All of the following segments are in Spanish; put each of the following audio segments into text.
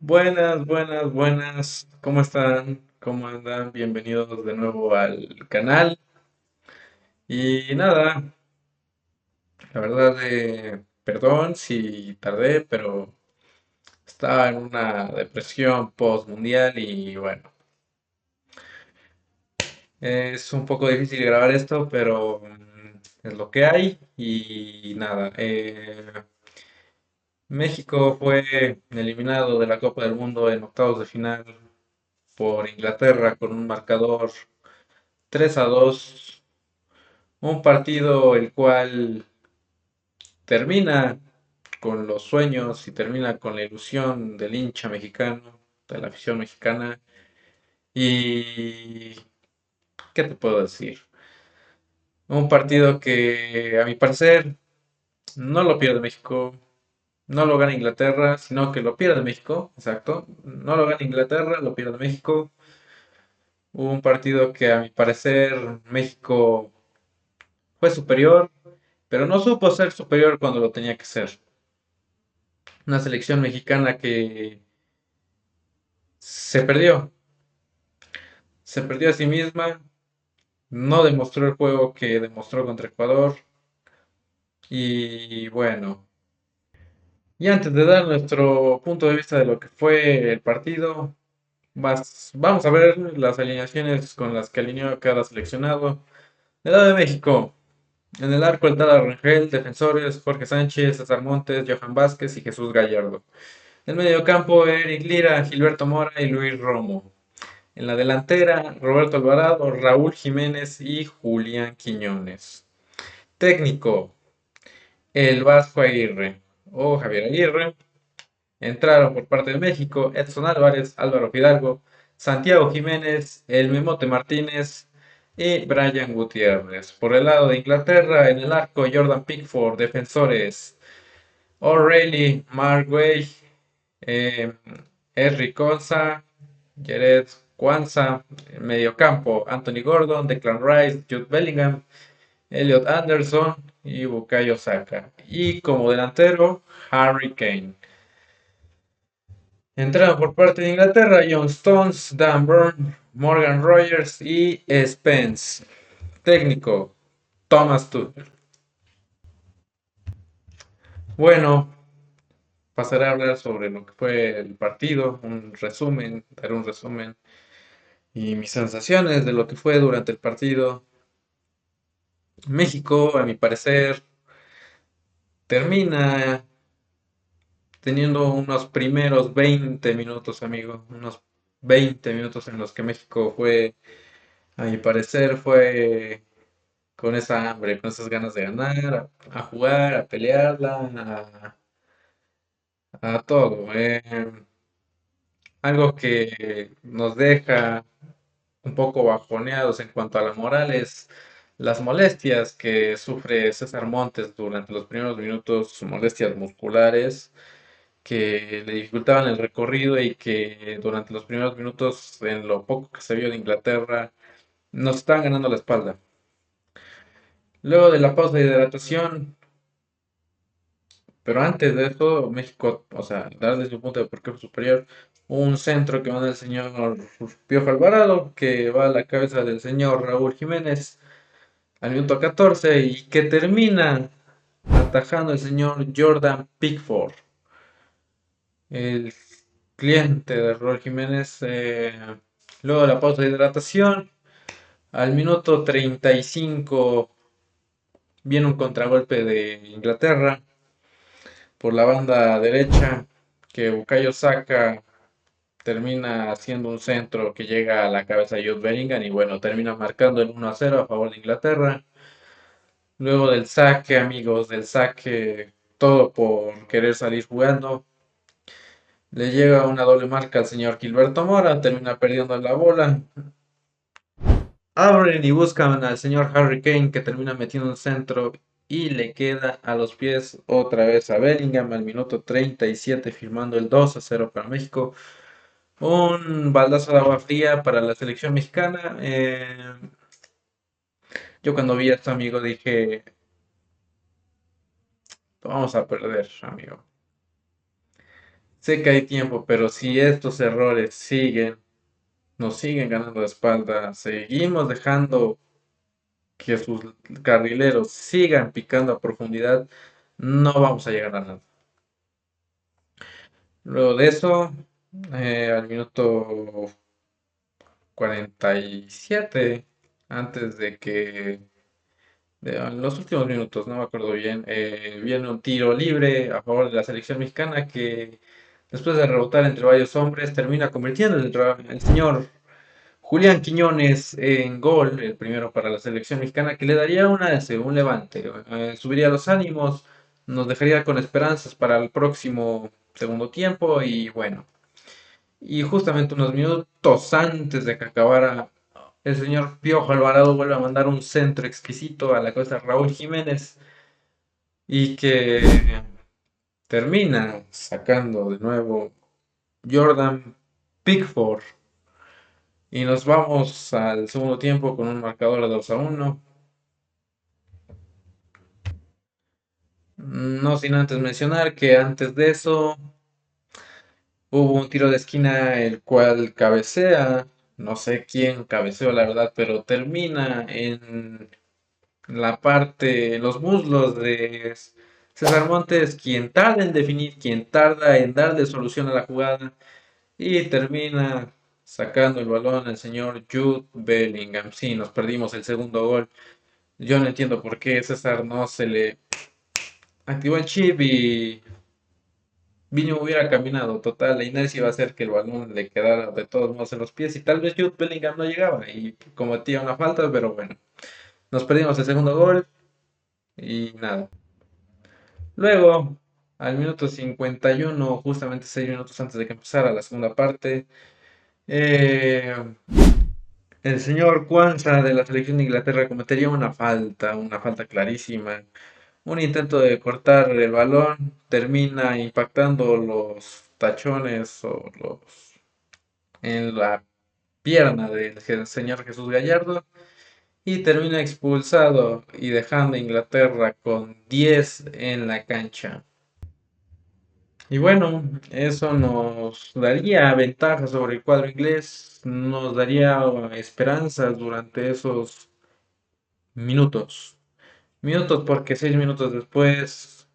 Buenas, buenas, buenas. ¿Cómo están? ¿Cómo andan? Bienvenidos de nuevo al canal. Y nada, la verdad, perdón si tardé, pero estaba en una depresión post-mundial y bueno, es un poco difícil grabar esto, pero es lo que hay. Y nada, México fue eliminado de la Copa del Mundo en octavos de final por Inglaterra con un marcador 3-2. Un partido el cual termina con los sueños y termina con la ilusión del hincha mexicano, de la afición mexicana. Y, ¿qué te puedo decir? Un partido que a mi parecer no lo pierde México, no lo gana Inglaterra, sino que lo pierde México, exacto. No lo gana Inglaterra, lo pierde México. Un partido que a mi parecer México fue superior, pero no supo ser superior cuando lo tenía que ser. Una selección mexicana que se perdió, se perdió a sí misma, no demostró el juego que demostró contra Ecuador y bueno, y antes de dar nuestro punto de vista de lo que fue el partido, vamos a ver las alineaciones con las que alineó cada seleccionado. El lado de México, en el arco el Tata Rangel, defensores Jorge Sánchez, César Montes, Johan Vázquez y Jesús Gallardo. En medio campo, Eric Lira, Gilberto Mora y Luis Romo. En la delantera, Roberto Alvarado, Raúl Jiménez y Julián Quiñones. Técnico, el Vasco Aguirre o Javier Aguirre. Entraron por parte de México Edson Álvarez, Álvaro Fidalgo, Santiago Jiménez, El Memote Martínez y Brian Gutiérrez. Por el lado de Inglaterra, en el arco, Jordan Pickford. Defensores, O'Reilly, Mark Way, eh, Henry Konsa, Jared Kwanzaa, en mediocampo, Anthony Gordon, Declan Rice, Jude Bellingham, Elliot Anderson y Bukayo Saka. Y como delantero, Harry Kane. Entraron por parte de Inglaterra, John Stones, Dan Burn, Morgan Rogers y Spence. Técnico, Thomas Tuchel. Bueno, pasaré a hablar sobre lo que fue el partido, un resumen, dar un resumen y mis sensaciones de lo que fue durante el partido. México, a mi parecer, termina teniendo unos primeros 20 minutos, amigo, unos 20 minutos en los que México fue, a mi parecer, fue con esa hambre, con esas ganas de ganar, a jugar, a pelearla, a todo. Algo que nos deja un poco bajoneados en cuanto a la moral es las molestias que sufre César Montes durante los primeros minutos, molestias musculares que le dificultaban el recorrido y que durante los primeros minutos, en lo poco que se vio de Inglaterra, nos estaban ganando la espalda. Luego de la pausa de hidratación, pero antes de eso, México, o sea, dar desde un punto de por qué fue superior, un centro que manda el señor Piojo Alvarado, que va a la cabeza del señor Raúl Jiménez al minuto 14 y que termina atajando el señor Jordan Pickford, el cliente de Raúl Jiménez. Luego de la pausa de hidratación, al minuto 35 viene un contragolpe de Inglaterra por la banda derecha que Bukayo Saka termina haciendo un centro que llega a la cabeza de Jude Bellingham y bueno, termina marcando el 1-0 a favor de Inglaterra. Luego del saque, amigos, del saque, todo por querer salir jugando. Le llega una doble marca al señor Gilberto Mora, termina perdiendo la bola. Abren y buscan al señor Harry Kane que termina metiendo un centro y le queda a los pies otra vez a Bellingham al minuto 37 firmando el 2-0 para México. Un baldazo de agua fría para la selección mexicana. Yo cuando vi esto, amigo, dije, vamos a perder, amigo. Sé que hay tiempo, pero si estos errores nos siguen ganando la espalda, seguimos dejando que sus carrileros sigan picando a profundidad, no vamos a llegar a nada. Luego de eso, al minuto 47, antes de que, en los últimos minutos, no me acuerdo bien, viene un tiro libre a favor de la selección mexicana que después de rebotar entre varios hombres termina convirtiendo el señor Julián Quiñones en gol, el primero para la selección mexicana, que le daría un levante, subiría los ánimos, nos dejaría con esperanzas para el próximo segundo tiempo y bueno, y justamente unos minutos antes de que acabara, el señor Piojo Alvarado vuelve a mandar un centro exquisito a la cabeza de Raúl Jiménez y que termina sacando de nuevo Jordan Pickford. Y nos vamos al segundo tiempo con un marcador de 2-1. No sin antes mencionar que antes de eso hubo un tiro de esquina el cual cabecea, no sé quién cabeceó la verdad, pero termina en la parte, en los muslos de César Montes, quien tarda en definir, quien tarda en darle solución a la jugada y termina sacando el balón el señor Jude Bellingham. Sí, nos perdimos el segundo gol. Yo no entiendo por qué César no se le activó el chip y Vini hubiera caminado. Total, la inercia iba a hacer que el balón le quedara de todos modos en los pies y tal vez Jude Bellingham no llegaba y cometía una falta, pero bueno, nos perdimos el segundo gol y nada. Luego, al minuto 51, justamente 6 minutos antes de que empezara la segunda parte, eh, el señor Kwanzaa de la selección de Inglaterra cometería una falta clarísima. Un intento de cortar el balón termina impactando los tachones en la pierna del señor Jesús Gallardo y termina expulsado y dejando a Inglaterra con 10 en la cancha. Y bueno, eso nos daría ventaja sobre el cuadro inglés, nos daría esperanzas durante esos minutos. Minutos porque 6 minutos después,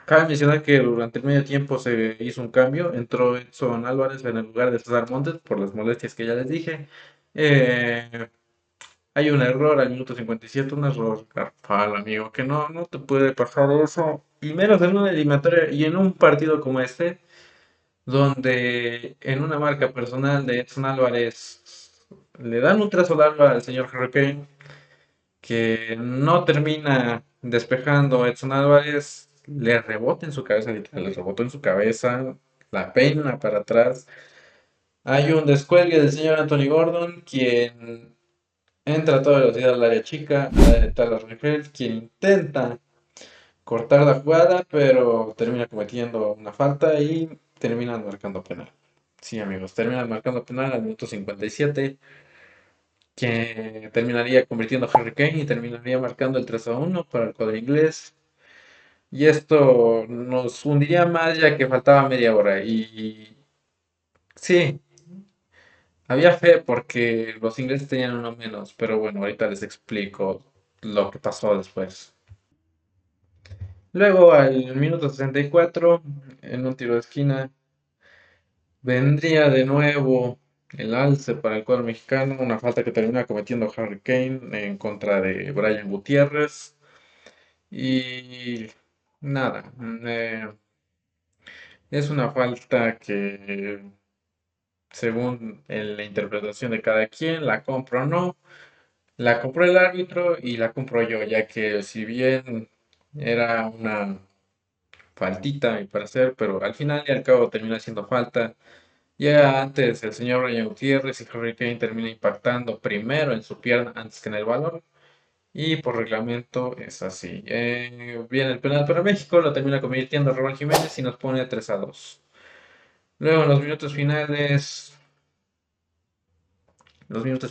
cabe mencionar que durante el medio tiempo se hizo un cambio, entró Edson Álvarez en el lugar de César Montes por las molestias que ya les dije. Eh, Hay un error al minuto 57, un error garrafal, amigo, que no te puede pasar eso. Y menos en una eliminatoria y en un partido como este, donde en una marca personal de Edson Álvarez le dan un trazo largo al señor Harry Kane, que no termina despejando a Edson Álvarez, le rebota en su cabeza, literal, le rebotó en su cabeza, la peina para atrás. Hay un descuelgue del señor Anthony Gordon, quien entra a toda velocidad al área chica, a Tyler Reinfeldt, quien intenta cortar la jugada, pero termina cometiendo una falta y terminan marcando penal. Sí, amigos, terminan marcando penal al minuto 57, que terminaría convirtiendo a Harry Kane y terminaría marcando el 3-1 para el cuadro inglés. Y esto nos hundiría más ya que faltaba media hora. Y sí, había fe porque los ingleses tenían uno menos, pero bueno, ahorita les explico lo que pasó después. Luego, al minuto 64, en un tiro de esquina, vendría de nuevo el alce para el cuadro mexicano, una falta que termina cometiendo Harry Kane en contra de Brian Gutiérrez. Y nada, es una falta que, según la interpretación de cada quien, la compro o no, la compró el árbitro y la compro yo, ya que si bien era una faltita, a mi parecer, pero al final y al cabo termina siendo falta. Ya antes el señor Ryan Gutiérrez y Harry Kane termina impactando primero en su pierna antes que en el balón. Y por reglamento es así. Viene el penal para México, lo termina convirtiendo Raúl Jiménez y nos pone 3-2. Luego en los minutos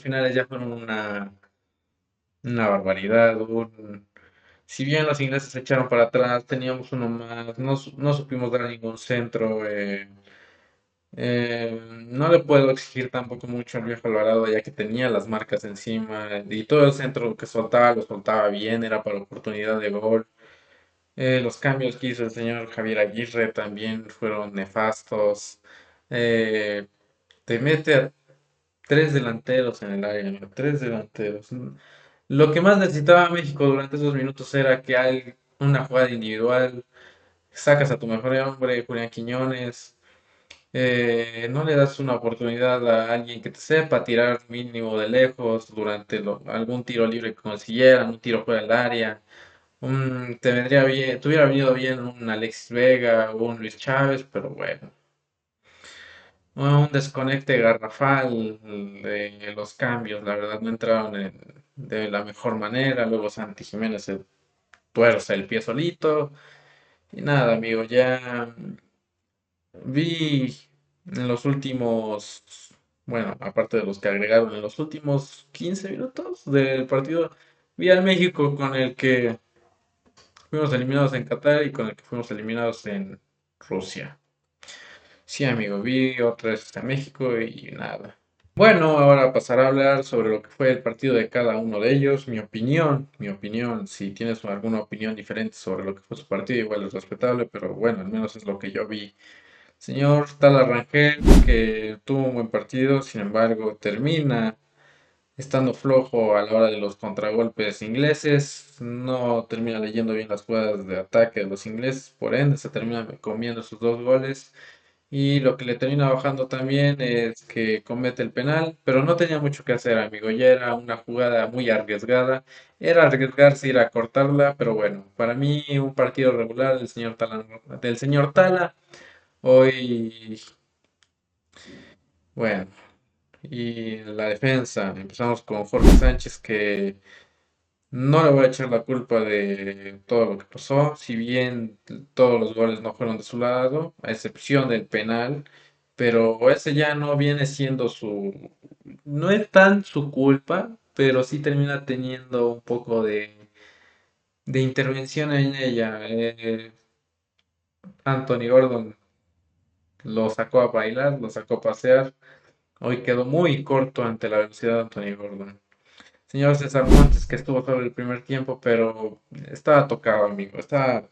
finales ya fueron una barbaridad. Si bien los ingleses se echaron para atrás, teníamos uno más, no supimos dar ningún centro. No le puedo exigir tampoco mucho al viejo Alvarado, ya que tenía las marcas encima y todo el centro que soltaba lo soltaba bien, era para oportunidad de gol. Los cambios que hizo el señor Javier Aguirre también fueron nefastos. Eh, Te mete a tres delanteros en el área, amigo, tres delanteros. Lo que más necesitaba México durante esos minutos era que hay una jugada individual, sacas a tu mejor hombre, Julián Quiñones, no le das una oportunidad a alguien que te sepa tirar mínimo de lejos durante algún tiro libre que consiguieran, un tiro fuera del área. Te vendría bien, te hubiera venido bien un Alexis Vega o un Luis Chávez, pero bueno, un desconecte garrafal de los cambios, la verdad no entraron de la mejor manera. Luego Santi Jiménez se tuerce el pie solito. Y nada, amigo, ya vi en los últimos, bueno, aparte de los que agregaron en los últimos 15 minutos del partido, vi al México con el que fuimos eliminados en Qatar y con el que fuimos eliminados en Rusia. Sí, amigo, vi otra vez a México y nada. Bueno, ahora pasaré a hablar sobre lo que fue el partido de cada uno de ellos, mi opinión, si tienes alguna opinión diferente sobre lo que fue su partido, igual es respetable, pero bueno, al menos es lo que yo vi. Señor Tala Rangel, que tuvo un buen partido, sin embargo, termina estando flojo a la hora de los contragolpes ingleses, no termina leyendo bien las jugadas de ataque de los ingleses, por ende se termina comiendo sus dos goles. Y lo que le termina bajando también es que comete el penal, pero no tenía mucho que hacer, amigo. Ya era una jugada muy arriesgada. Era arriesgarse ir a cortarla, pero bueno, para mí un partido regular del señor Tala. Hoy, bueno, y la defensa, empezamos con Jorge Sánchez, que no le voy a echar la culpa de todo lo que pasó, si bien todos los goles no fueron de su lado, a excepción del penal, pero ese ya no viene siendo no es tan su culpa, pero sí termina teniendo un poco de intervención en ella. Anthony Gordon lo sacó a bailar, lo sacó a pasear. Hoy quedó muy corto ante la velocidad de Anthony Gordon. Señor César Montes, que estuvo todo el primer tiempo, pero estaba tocado, amigo. Estaba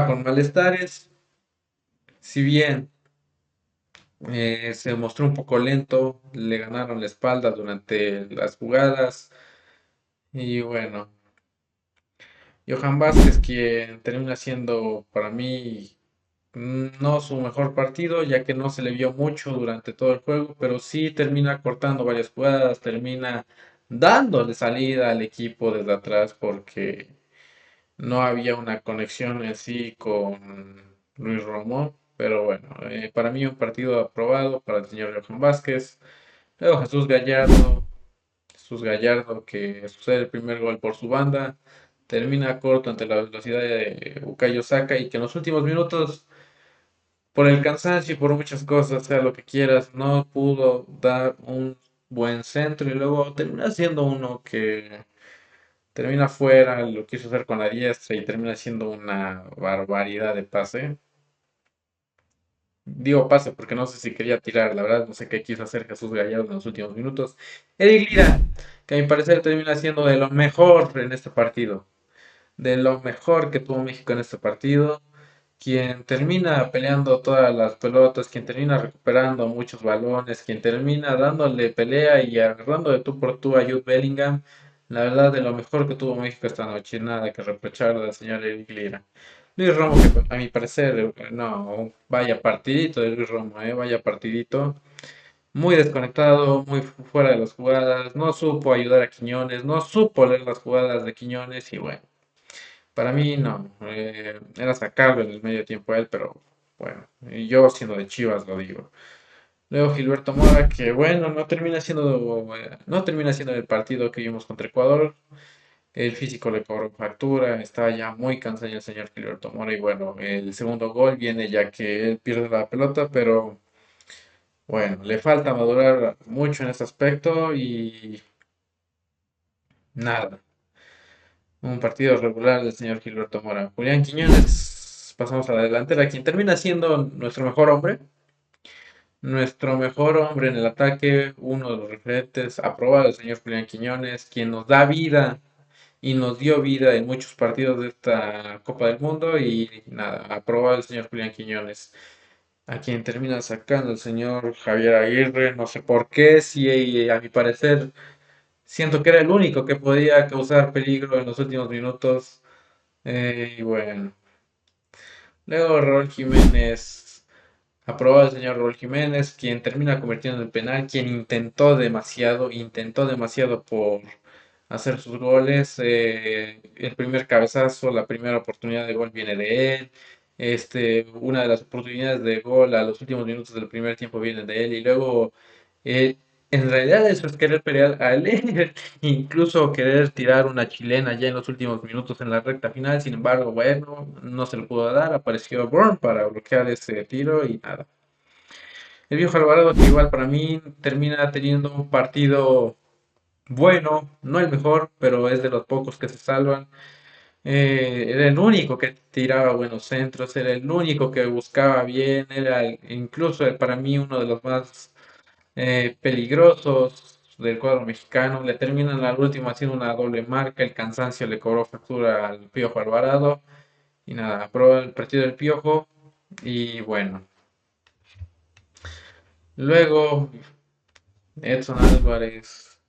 con malestares. Si bien se mostró un poco lento, le ganaron la espalda durante las jugadas. Y bueno, Johan Vázquez, quien termina siendo para mí no su mejor partido, ya que no se le vio mucho durante todo el juego, pero sí termina cortando varias jugadas, termina dándole salida al equipo desde atrás porque no había una conexión en sí con Luis Romo. Pero bueno, para mí un partido aprobado para el señor Johan Vázquez. Luego Jesús Gallardo que sucede el primer gol por su banda, termina corto ante la velocidad de Bukayo Saka y que en los últimos minutos, por el cansancio y por muchas cosas, sea lo que quieras, no pudo dar un buen centro y luego termina siendo uno que termina fuera, lo quiso hacer con la diestra y termina siendo una barbaridad de pase. Digo pase porque no sé si quería tirar, la verdad no sé qué quiso hacer Jesús Gallardo en los últimos minutos. Eric Lira, que a mi parecer termina siendo de lo mejor en este partido, de lo mejor que tuvo México en este partido, quien termina peleando todas las pelotas, quien termina recuperando muchos balones, quien termina dándole pelea y agarrando de tú por tú a Jude Bellingham. La verdad, de lo mejor que tuvo México esta noche, nada que reprocharle al señor Eric Lira. Luis Romo, que a mi parecer, no, vaya partidito de Luis Romo, vaya partidito. Muy desconectado, muy fuera de las jugadas, no supo ayudar a Quiñones, no supo leer las jugadas de Quiñones y bueno. Para mí no, era sacarlo en el medio tiempo a él, pero bueno, y yo siendo de Chivas lo digo. Luego Gilberto Mora, que bueno, no termina siendo el partido que vimos contra Ecuador. El físico le cobró factura, estaba ya muy cansado el señor Gilberto Mora y bueno, el segundo gol viene ya que él pierde la pelota, pero bueno, le falta madurar mucho en ese aspecto y nada. Un partido regular del señor Gilberto Mora. Julián Quiñones, pasamos a la delantera, quien termina siendo nuestro mejor hombre en el ataque, uno de los referentes, aprobado el señor Julián Quiñones, quien nos da vida y nos dio vida en muchos partidos de esta Copa del Mundo y nada, aprobado el señor Julián Quiñones, a quien termina sacando el señor Javier Aguirre, no sé por qué, si a mi parecer siento que era el único que podía causar peligro en los últimos minutos. Y bueno, luego Raúl Jiménez, aprobado el señor Raúl Jiménez, quien termina convirtiendo en el penal, quien intentó demasiado por hacer sus goles. El primer cabezazo, la primera oportunidad de gol viene de él. Una de las oportunidades de gol a los últimos minutos del primer tiempo viene de él. Y luego, eh, en realidad eso es querer pelear a él, incluso querer tirar una chilena ya en los últimos minutos en la recta final. Sin embargo, bueno, no se lo pudo dar. Apareció Bourne para bloquear ese tiro y nada. El viejo Alvarado, que igual para mí termina teniendo un partido bueno, no el mejor, pero es de los pocos que se salvan. Era el único que tiraba buenos centros, era el único que buscaba bien, incluso para mí uno de los más peligrosos del cuadro mexicano. Le terminan la última haciendo una doble marca, el cansancio le cobró factura al Piojo Alvarado y nada, aprobó el partido del Piojo y bueno. Luego Edson Álvarez,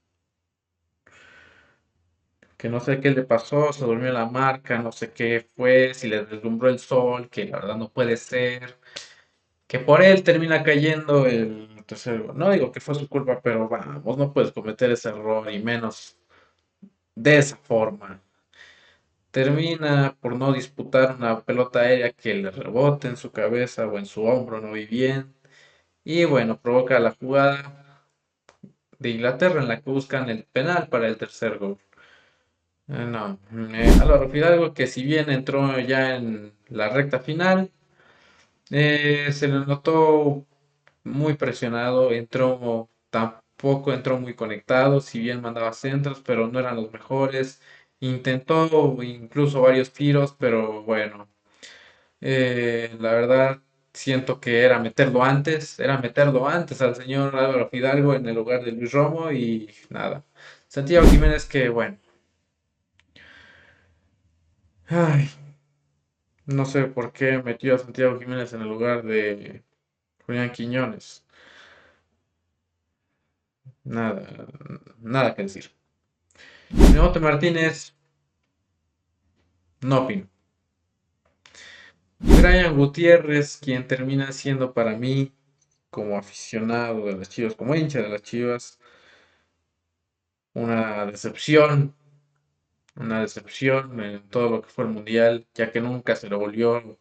que no sé qué le pasó, se durmió en la marca, no sé qué fue, si le deslumbró el sol, que la verdad no puede ser, que por él termina cayendo el tercer gol. No digo que fue su culpa, pero vamos, no puedes cometer ese error y menos de esa forma. Termina por no disputar una pelota aérea que le rebote en su cabeza o en su hombro, no vi bien. Y bueno, provoca la jugada de Inglaterra en la que buscan el penal para el tercer gol. No, Álvaro Fidalgo, que si bien entró ya en la recta final, se le notó muy presionado, tampoco entró muy conectado, si bien mandaba centros, pero no eran los mejores. Intentó incluso varios tiros, pero bueno, la verdad siento que era meterlo antes al señor Álvaro Fidalgo en el lugar de Luis Romo y nada. Santiago Jiménez que bueno, ay, no sé por qué metió a Santiago Jiménez en el lugar de Julián Quiñones. Nada, nada que decir. Menotti Martínez, no opino. Brian Gutiérrez, quien termina siendo para mí, como aficionado de las Chivas, como hincha de las Chivas, una decepción, una decepción en todo lo que fue el Mundial, ya que nunca se lo volvió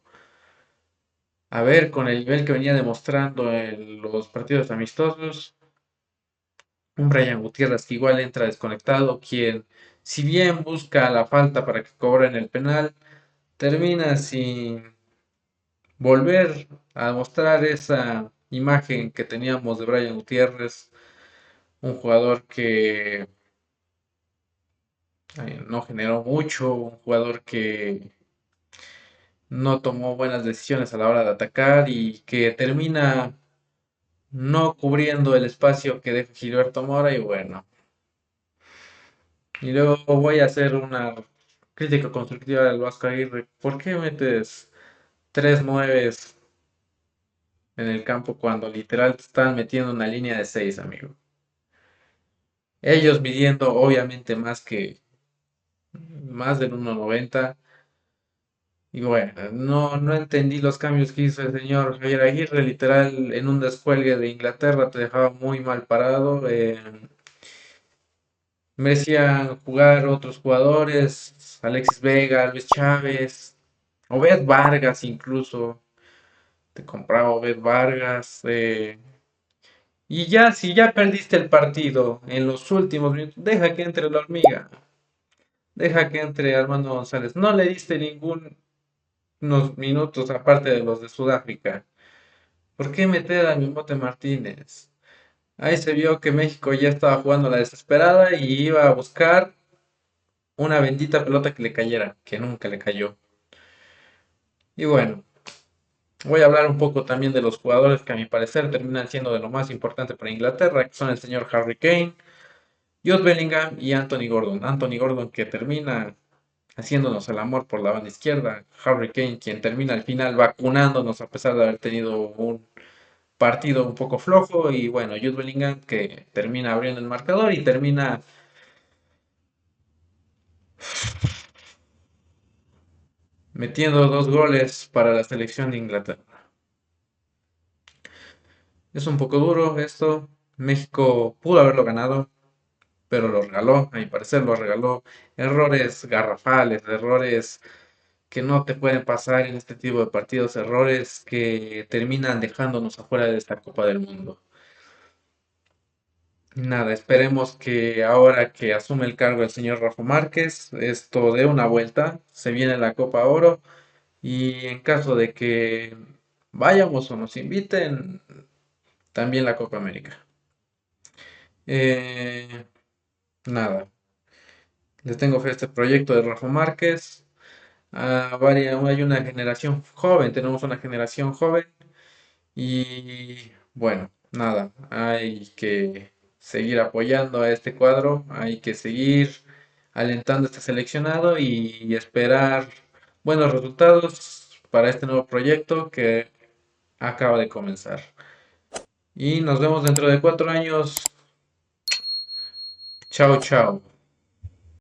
a ver con el nivel que venía demostrando en los partidos amistosos. Un Brian Gutiérrez que igual entra desconectado, quien, si bien busca la falta para que cobren el penal, termina sin volver a mostrar esa imagen que teníamos de Brian Gutiérrez, un jugador que no generó mucho, un jugador que no tomó buenas decisiones a la hora de atacar y que termina no cubriendo el espacio que deja Gilberto Mora y bueno. Y luego voy a hacer una crítica constructiva del Vasco Aguirre. ¿Por qué metes tres nueves en el campo cuando literal te están metiendo una línea de seis, amigo? Ellos midiendo obviamente más del 1,90. Y bueno, no entendí los cambios que hizo el señor Javier Aguirre. Literal, en un descuelgue de Inglaterra te dejaba muy mal parado. Merecían jugar otros jugadores, Alexis Vega, Luis Chávez, Obed Vargas incluso. Te compraba Obed Vargas. Y ya, si ya perdiste el partido en los últimos minutos, deja que entre la hormiga. Deja que entre Armando González. No le diste ningunos minutos aparte de los de Sudáfrica. ¿Por qué meter a Mimote Martínez? Ahí se vio que México ya estaba jugando a la desesperada y iba a buscar una bendita pelota que le cayera, que nunca le cayó. Y bueno, voy a hablar un poco también de los jugadores que a mi parecer terminan siendo de lo más importante para Inglaterra, que son el señor Harry Kane, Jude Bellingham y Anthony Gordon. Anthony Gordon que termina haciéndonos el amor por la banda izquierda. Harry Kane quien termina al final vacunándonos a pesar de haber tenido un partido un poco flojo. Y bueno, Jude Bellingham que termina abriendo el marcador y termina metiendo dos goles para la selección de Inglaterra. Es un poco duro esto. México pudo haberlo ganado, pero lo regaló, a mi parecer lo regaló. Errores garrafales, errores que no te pueden pasar en este tipo de partidos, errores que terminan dejándonos afuera de esta Copa del Mundo. Nada, esperemos que ahora que asume el cargo el señor Rafa Márquez, esto dé una vuelta, se viene la Copa Oro y en caso de que vayamos o nos inviten, también la Copa América. Eh, nada, les tengo fe a este proyecto de Rafa Márquez. Hay una generación joven, tenemos una generación joven. Y bueno, nada, hay que seguir apoyando a este cuadro, hay que seguir alentando a este seleccionado y esperar buenos resultados para este nuevo proyecto que acaba de comenzar. Y nos vemos dentro de 4 años. Chao, chao.